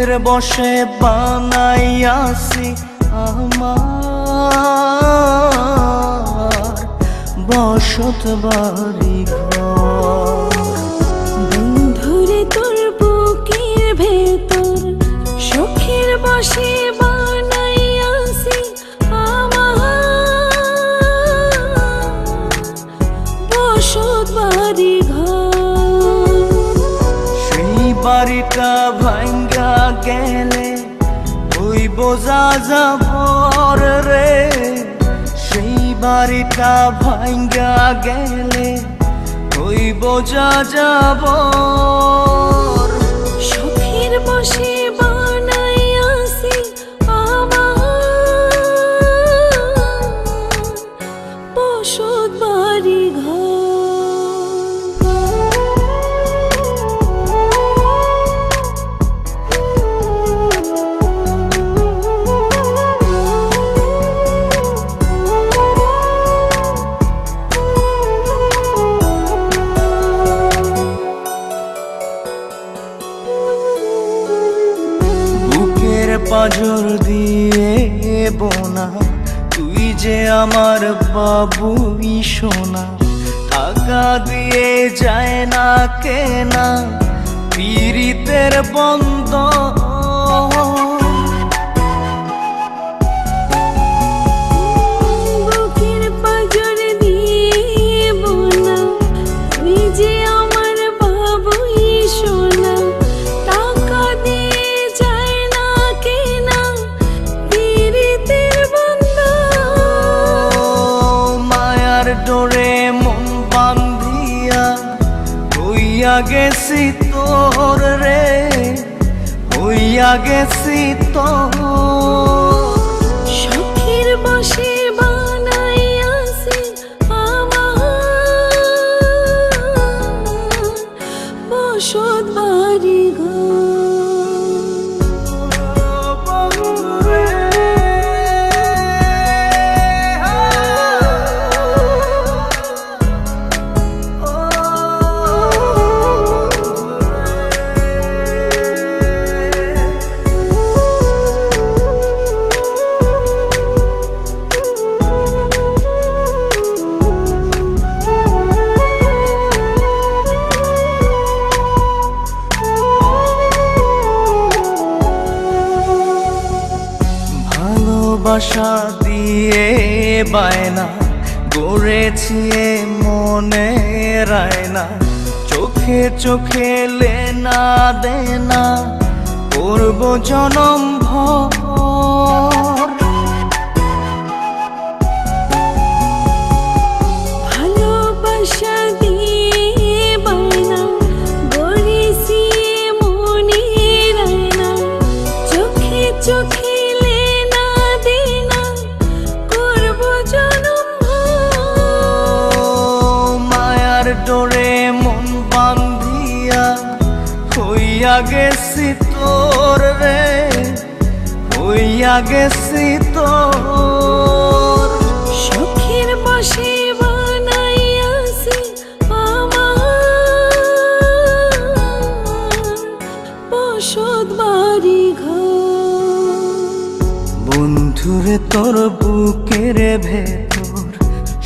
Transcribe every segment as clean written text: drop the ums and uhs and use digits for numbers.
শখের বশে বানাইয়াছি আমার বসত বাড়ি ঘর। বন্ধুরে তোর বুকের ভেতর শখের বশে বানাইয়াছি আমার বসত বাড়ি ঘর। সেই বাড়িটা ভাঙ্গা গেলে ওই বোঝা যাবর রে, সেই বাড়িটা ভাঙ্গা গেলে ওই বোঝা যাবর। শখের বশে বানাইয়াছি আমার বসত বাড়ি ঘর। পাঁজর দিয়ে বোনা তুই যে আমার বাবুই সোনা, টাকা দিয়ে যায় না কেনা পীড়িতের বন্ধ। বুকের পাঁজর দিয়ে বোনা তুই যে আমার বাবুই সোনা, টাকা দিয়ে যায় না কেনা পীড়িতের বন্ধ। মায়ার ডোরে মন বান্ধিয়া হইয়া গেছি তোর রে, হইয়া গেছি তোর। শখের বশে বানাইয়াছি আমার বসত বাড়ি ঘর। ভালোবাসা দিয়ে বায়না গড়েছি মনে রায়না, চোখে চোখে লেনা দেনা করব জনম ভর। ভালোবাসা দিয়ে বায়না গড়েছি মনে রায়না, চোখে চোখে লেনা দেনা করব জনম ভর। মায়ার ডোরে মন বান্ধিয়া হইয়া গেছি তোর রে, হইয়া গেছি তোর। শখের বশে বানাইয়াছি আমার বসত বাড়ি ঘর। বন্ধুরে তোর বুকের ভেতর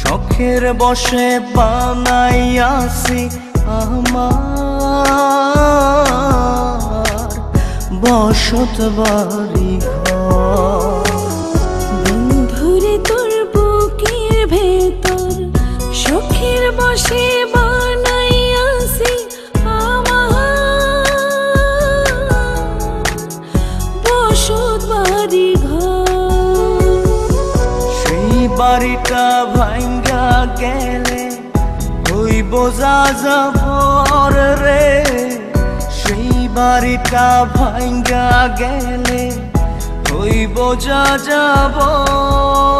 শখের বশে বানাইয়াছি আমার বসত বাড়ি ঘর। বন্ধুরে তোর বুকের ভেতর শখের বশে বানাইয়াছি আমার বসত বাড়ি ঘর। সেই বাড়িটা ভাঙ্গা গেলে ওই বোঝা যাবর রে, সেই বাড়িটা ভাঙ্গা গেলে ওই বোঝা যাবর।